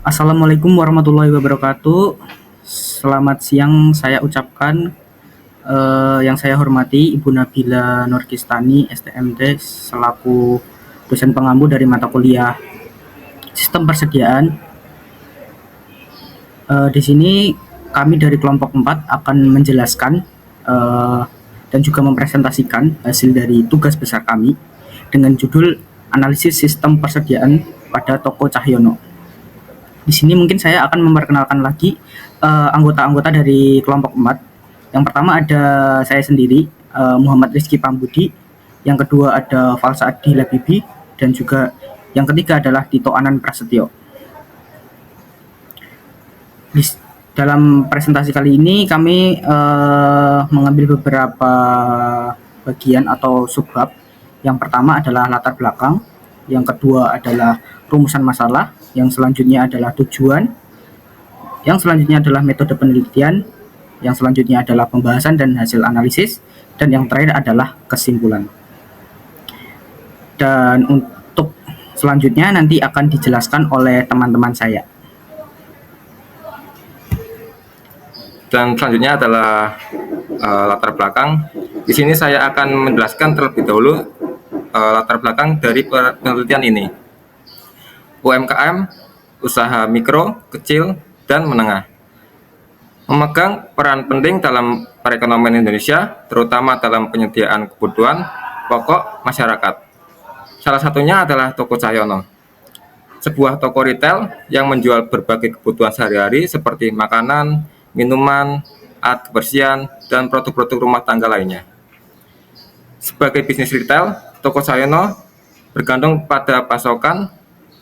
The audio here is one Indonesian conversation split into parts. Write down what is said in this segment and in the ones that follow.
Assalamualaikum warahmatullahi wabarakatuh. Selamat siang saya ucapkan yang saya hormati Ibu Nabila Nurkistani STMT selaku dosen pengampu dari mata kuliah Sistem Persediaan. Di sini kami dari kelompok 4 akan menjelaskan dan juga mempresentasikan hasil dari tugas besar kami dengan judul Analisis Sistem Persediaan pada Toko Cahyono. Di sini mungkin saya akan memperkenalkan lagi anggota-anggota dari kelompok 4. Yang pertama ada saya sendiri, Muhammad Rizky Pambudi. Yang kedua ada Falsa Adi Labibi. Dan juga yang ketiga adalah Tito Anan Prasetyo. Dalam presentasi kali ini kami mengambil beberapa bagian atau subbab. Yang pertama adalah latar belakang. Yang kedua adalah rumusan masalah. Yang selanjutnya adalah tujuan, yang selanjutnya adalah metode penelitian, yang selanjutnya adalah pembahasan dan hasil analisis, dan yang terakhir adalah kesimpulan. Dan untuk selanjutnya nanti akan dijelaskan oleh teman-teman saya. Dan selanjutnya adalah latar belakang. Di sini saya akan menjelaskan terlebih dahulu latar belakang dari penelitian ini. UMKM, usaha mikro, kecil, dan menengah, memegang peran penting dalam perekonomian Indonesia, terutama dalam penyediaan kebutuhan pokok masyarakat. Salah satunya adalah Toko Cahyono, sebuah toko retail yang menjual berbagai kebutuhan sehari-hari seperti makanan, minuman, alat kebersihan, dan produk-produk rumah tangga lainnya. Sebagai bisnis retail, Toko Cahyono bergantung pada pasokan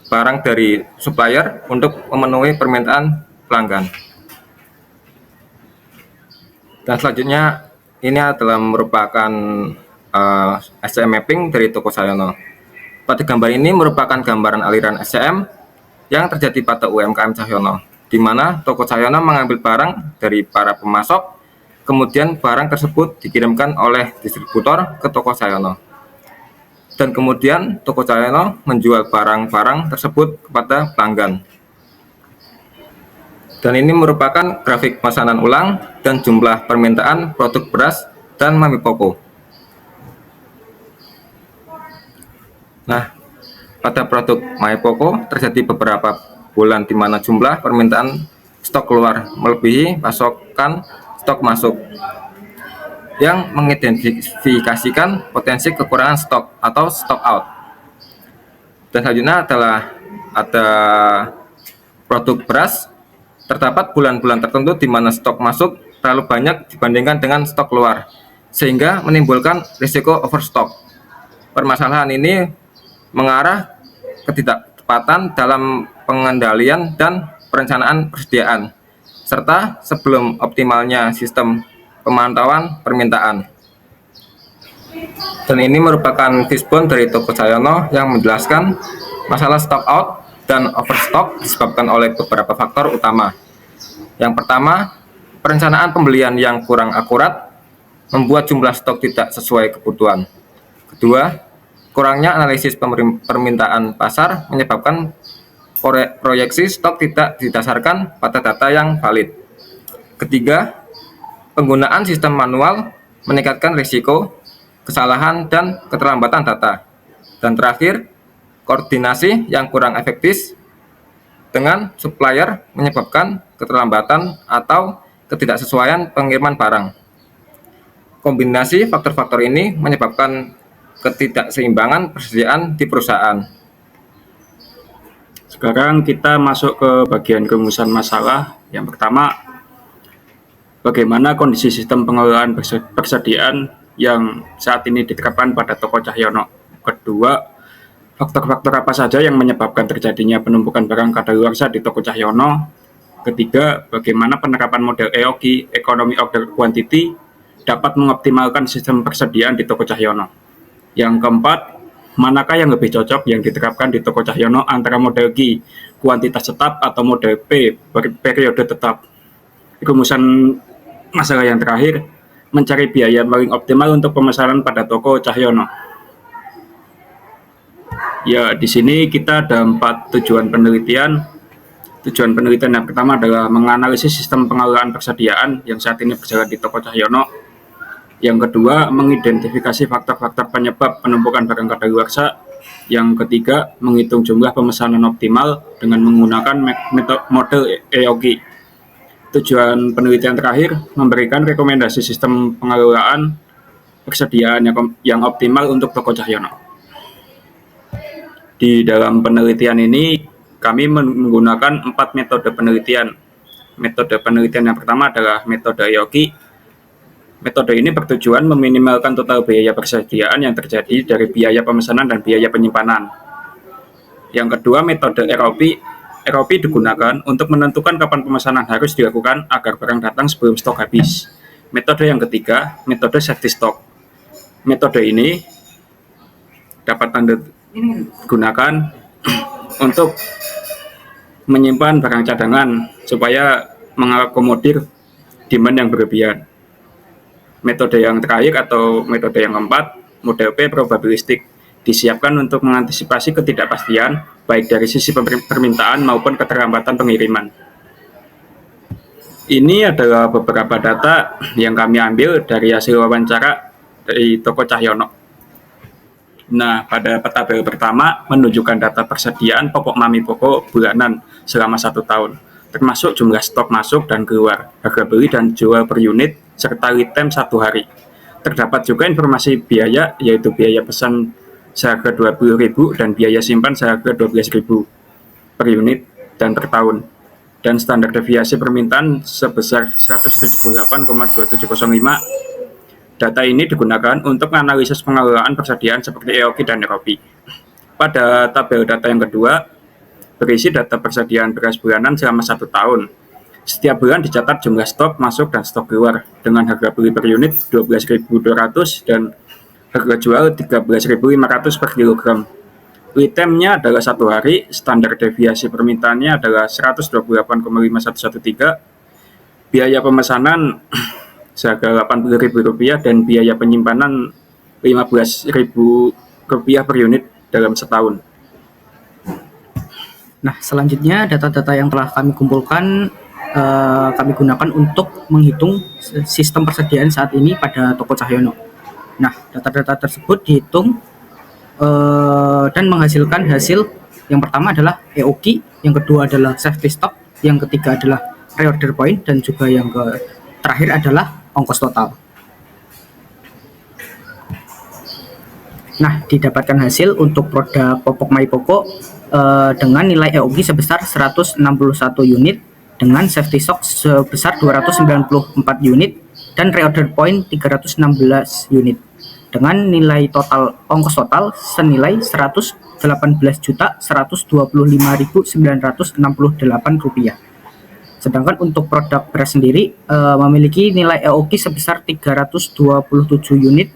barang dari supplier untuk memenuhi permintaan pelanggan. Dan selanjutnya ini adalah merupakan SCM mapping dari Toko Cahyono. Pada gambar ini merupakan gambaran aliran SCM yang terjadi pada UMKM Cahyono, di mana Toko Cahyono mengambil barang dari para pemasok, kemudian barang tersebut dikirimkan oleh distributor ke Toko Cahyono. Dan kemudian Toko Cahyono menjual barang-barang tersebut kepada pelanggan. Dan ini merupakan grafik pemesanan ulang dan jumlah permintaan produk beras dan Mami Poko. Nah, pada produk Mami Poko terjadi beberapa bulan di mana jumlah permintaan stok keluar melebihi pasokan stok masuk, yang mengidentifikasikan potensi kekurangan stok atau stock out. Dan selanjutnya adalah ada produk beras. Terdapat bulan-bulan tertentu di mana stok masuk terlalu banyak dibandingkan dengan stok keluar, sehingga menimbulkan risiko overstock. Permasalahan ini mengarah ketidaktepatan dalam pengendalian dan perencanaan persediaan, serta sebelum optimalnya sistem pemantauan permintaan. Dan ini merupakan fishbone dari Toko Cahyono yang menjelaskan masalah stock out dan overstock disebabkan oleh beberapa faktor utama. Yang pertama, perencanaan pembelian yang kurang akurat membuat jumlah stok tidak sesuai kebutuhan. Kedua, kurangnya analisis permintaan pasar menyebabkan proyeksi stok tidak didasarkan pada data yang valid. Ketiga, penggunaan sistem manual meningkatkan risiko kesalahan dan keterlambatan data. Dan terakhir, koordinasi yang kurang efektif dengan supplier menyebabkan keterlambatan atau ketidaksesuaian pengiriman barang. Kombinasi faktor-faktor ini menyebabkan ketidakseimbangan persediaan di perusahaan. Sekarang kita masuk ke bagian rumusan masalah. Yang pertama, bagaimana kondisi sistem pengelolaan persediaan yang saat ini diterapkan pada Toko Cahyono. Kedua, faktor-faktor apa saja yang menyebabkan terjadinya penumpukan barang kadaluarsa di Toko Cahyono. Ketiga, bagaimana penerapan model EOQ, Economy Order Quantity, dapat mengoptimalkan sistem persediaan di Toko Cahyono. Yang keempat, manakah yang lebih cocok yang diterapkan di Toko Cahyono antara model Q, kuantitas tetap, atau model P, periode tetap. Rumusan masalah yang terakhir, mencari biaya paling optimal untuk pemesanan pada Toko Cahyono. Ya, di sini kita ada 4 tujuan penelitian. Tujuan penelitian yang pertama adalah menganalisis sistem pengelolaan persediaan yang saat ini berjalan di Toko Cahyono. Yang kedua, mengidentifikasi faktor-faktor penyebab penumpukan barang kadaluarsa. Yang ketiga, menghitung jumlah pemesanan optimal dengan menggunakan model EOKI. Tujuan penelitian terakhir, memberikan rekomendasi sistem pengelolaan persediaan yang optimal untuk Toko Cahyono. Di dalam penelitian ini, kami menggunakan 4 metode penelitian. Metode penelitian yang pertama adalah metode EOKI. Metode ini bertujuan meminimalkan total biaya persediaan yang terjadi dari biaya pemesanan dan biaya penyimpanan. Yang kedua, metode ROP. ROP digunakan untuk menentukan kapan pemesanan harus dilakukan agar barang datang sebelum stok habis. Metode yang ketiga, metode safety stock. Metode ini dapat Anda gunakan untuk menyimpan barang cadangan supaya mengakomodir demand yang berlebihan. Metode yang terakhir atau metode yang keempat, model P probabilistik, disiapkan untuk mengantisipasi ketidakpastian baik dari sisi permintaan maupun keterlambatan pengiriman. Ini adalah beberapa data yang kami ambil dari hasil wawancara dari Toko Cahyono. Nah, pada tabel pertama menunjukkan data persediaan pokok mami pokok bulanan selama 1 tahun, termasuk jumlah stok masuk dan keluar, harga beli dan jual per unit, serta lead time 1 hari. Terdapat juga informasi biaya, yaitu biaya pesan seharga 20.000 dan biaya simpan seharga 12.000 per unit dan per tahun. Dan standar deviasi permintaan sebesar 178,2705. Data ini digunakan untuk menganalisis pengelolaan persediaan seperti EOKI dan ROP. Pada tabel data yang kedua, berisi data persediaan beras bulanan selama 1 tahun. Setiap bulan dicatat jumlah stok masuk dan stok keluar dengan harga beli per unit 12.200 dan harga jual 13.500 per kilogram. Lead time-nya adalah 1 hari, standar deviasi permintaannya adalah 128,5113, biaya pemesanan seharga Rp80.000 dan biaya penyimpanan Rp15.000 per unit dalam setahun. Nah, selanjutnya data-data yang telah kami kumpulkan kami gunakan untuk menghitung sistem persediaan saat ini pada Toko Cahyono. Nah, data-data tersebut dihitung dan menghasilkan hasil yang pertama adalah EOKI, yang kedua adalah safety stock, yang ketiga adalah reorder point, dan juga yang terakhir adalah ongkos total. Nah, didapatkan hasil untuk produk popok mai pokok dengan nilai EOKI sebesar 161 unit, dengan safety stock sebesar 294 unit, dan reorder point 316 unit, dengan nilai total ongkos total senilai Rp118.125.968. Sedangkan untuk produk beras sendiri memiliki nilai EOKI sebesar 327 unit,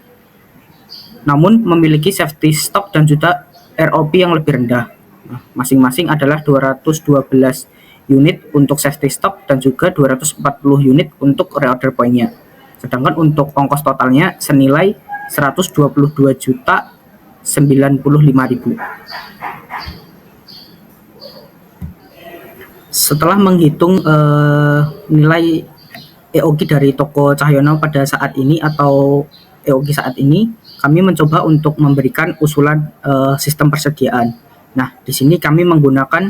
namun memiliki safety stock dan juga ROP yang lebih rendah. Nah, masing-masing adalah 212 unit untuk safety stock dan juga 240 unit untuk reorder point-nya. Sedangkan untuk ongkos totalnya senilai Rp122.095.000. Setelah menghitung nilai EOKI dari Toko Cahyono pada saat ini atau EOKI saat ini, kami mencoba untuk memberikan usulan sistem persediaan. Nah, di sini kami menggunakan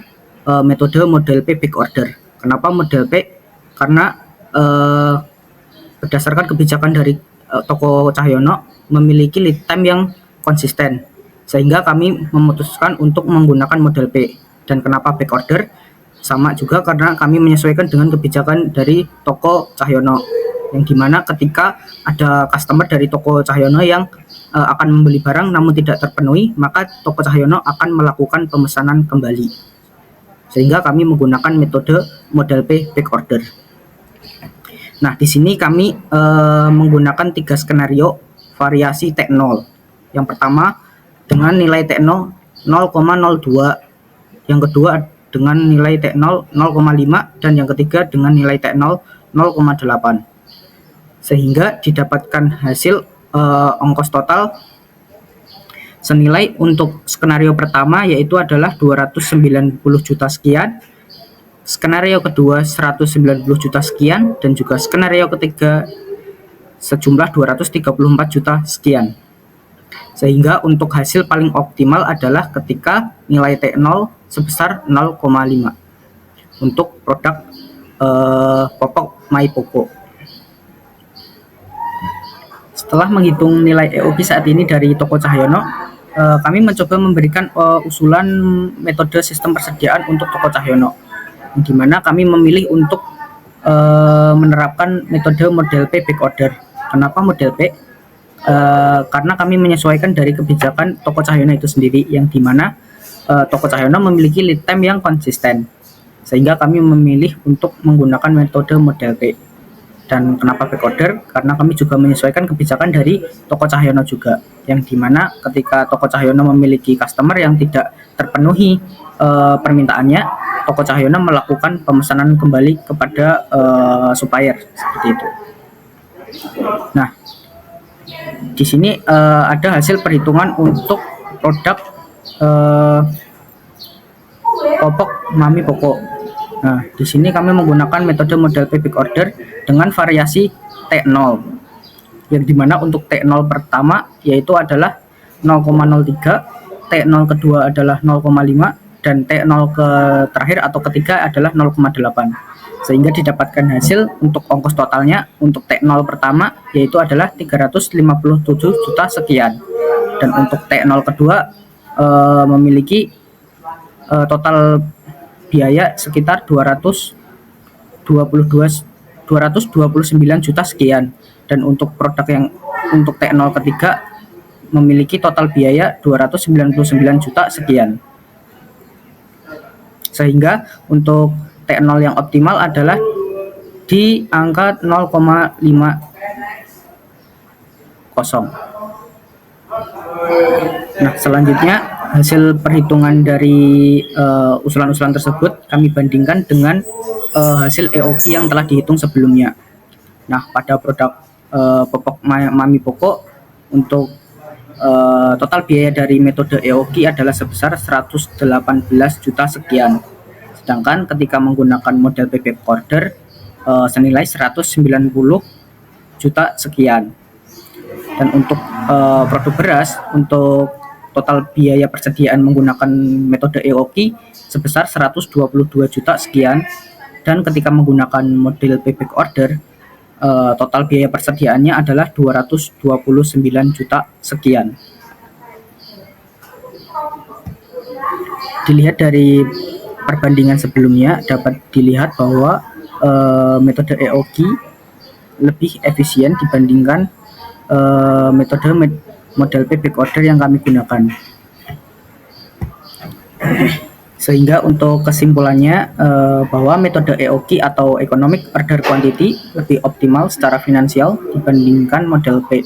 metode model P big order. Kenapa model P? Karena berdasarkan kebijakan dari Toko Cahyono memiliki lead time yang konsisten, sehingga kami memutuskan untuk menggunakan model P. Dan kenapa big order? Sama juga karena kami menyesuaikan dengan kebijakan dari Toko Cahyono, yang dimana ketika ada customer dari Toko Cahyono yang akan membeli barang namun tidak terpenuhi, maka Toko Cahyono akan melakukan pemesanan kembali. Sehingga kami menggunakan metode model P big order. Nah, di sini kami menggunakan 3 skenario variasi T0. Yang pertama dengan nilai T0 0,02, yang kedua dengan nilai T0 0,5, dan yang ketiga dengan nilai T0 0,8. Sehingga didapatkan hasil ongkos total senilai untuk skenario pertama yaitu adalah 290 juta sekian, skenario kedua 190 juta sekian, dan juga skenario ketiga sejumlah 234 juta sekian. Sehingga untuk hasil paling optimal adalah ketika nilai T0 sebesar 0,5 untuk produk Popok My Poco. Setelah menghitung nilai EOQ saat ini dari Toko Cahyono, kami mencoba memberikan usulan metode sistem persediaan untuk Toko Cahyono, di mana kami memilih untuk menerapkan metode model P back order. Kenapa model P? Karena kami menyesuaikan dari kebijakan Toko Cahyono itu sendiri, yang dimana Toko Cahyono memiliki lead time yang konsisten, sehingga kami memilih untuk menggunakan metode model P. Dan kenapa back order? Karena kami juga menyesuaikan kebijakan dari Toko Cahyono juga, yang dimana ketika Toko Cahyono memiliki customer yang tidak terpenuhi permintaannya, Toko Cahyono melakukan pemesanan kembali kepada supplier, seperti itu. Nah, di sini ada hasil perhitungan untuk produk Popok Mami Poco. Nah, di sini kami menggunakan metode model P back order dengan variasi T0, yang dimana untuk T0 pertama yaitu adalah 0,03, T0 kedua adalah 0,5, dan T0 ke terakhir atau ketiga adalah 0,8. Sehingga didapatkan hasil untuk ongkos totalnya untuk T0 pertama yaitu adalah 357 juta sekian, dan untuk T0 kedua memiliki total biaya sekitar 229 juta sekian, dan untuk produk yang untuk T0 ketiga memiliki total biaya 299 juta sekian. Sehingga untuk T0 yang optimal adalah di angka 0,50. Nah, selanjutnya hasil perhitungan dari usulan-usulan tersebut kami bandingkan dengan hasil EOQ yang telah dihitung sebelumnya. Nah, pada produk Popok Mami Poco untuk total biaya dari metode EOQ adalah sebesar 118 juta sekian. Sedangkan ketika menggunakan model back order senilai 190 juta sekian. Dan untuk produk beras, untuk total biaya persediaan menggunakan metode EOQ sebesar 122 juta sekian, dan ketika menggunakan model back order total biaya persediaannya adalah 229 juta sekian. Dilihat dari perbandingan sebelumnya, dapat dilihat bahwa metode EOQ lebih efisien dibandingkan metode model P back order yang kami gunakan. Sehingga untuk kesimpulannya bahwa metode EOQ atau Economic Order Quantity lebih optimal secara finansial dibandingkan model P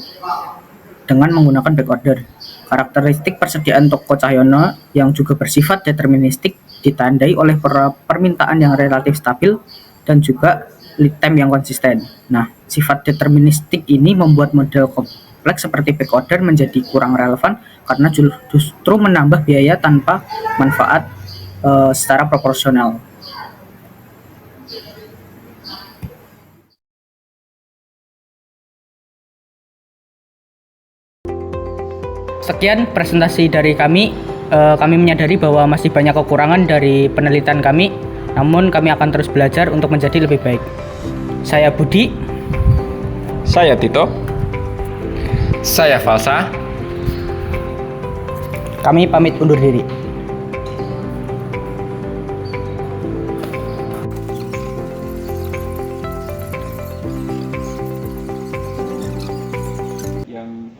dengan menggunakan back order. Karakteristik persediaan Toko Cahyono yang juga bersifat deterministik ditandai oleh permintaan yang relatif stabil dan juga lead time yang konsisten. Nah, sifat deterministik ini membuat model kompleks seperti back order menjadi kurang relevan karena justru menambah biaya tanpa manfaat secara proporsional. Sekian presentasi dari kami. Kami menyadari bahwa masih banyak kekurangan dari penelitian kami, namun kami akan terus belajar untuk menjadi lebih baik. Saya Budi. Saya Tito. Saya Falsa. Kami pamit undur diri. Yang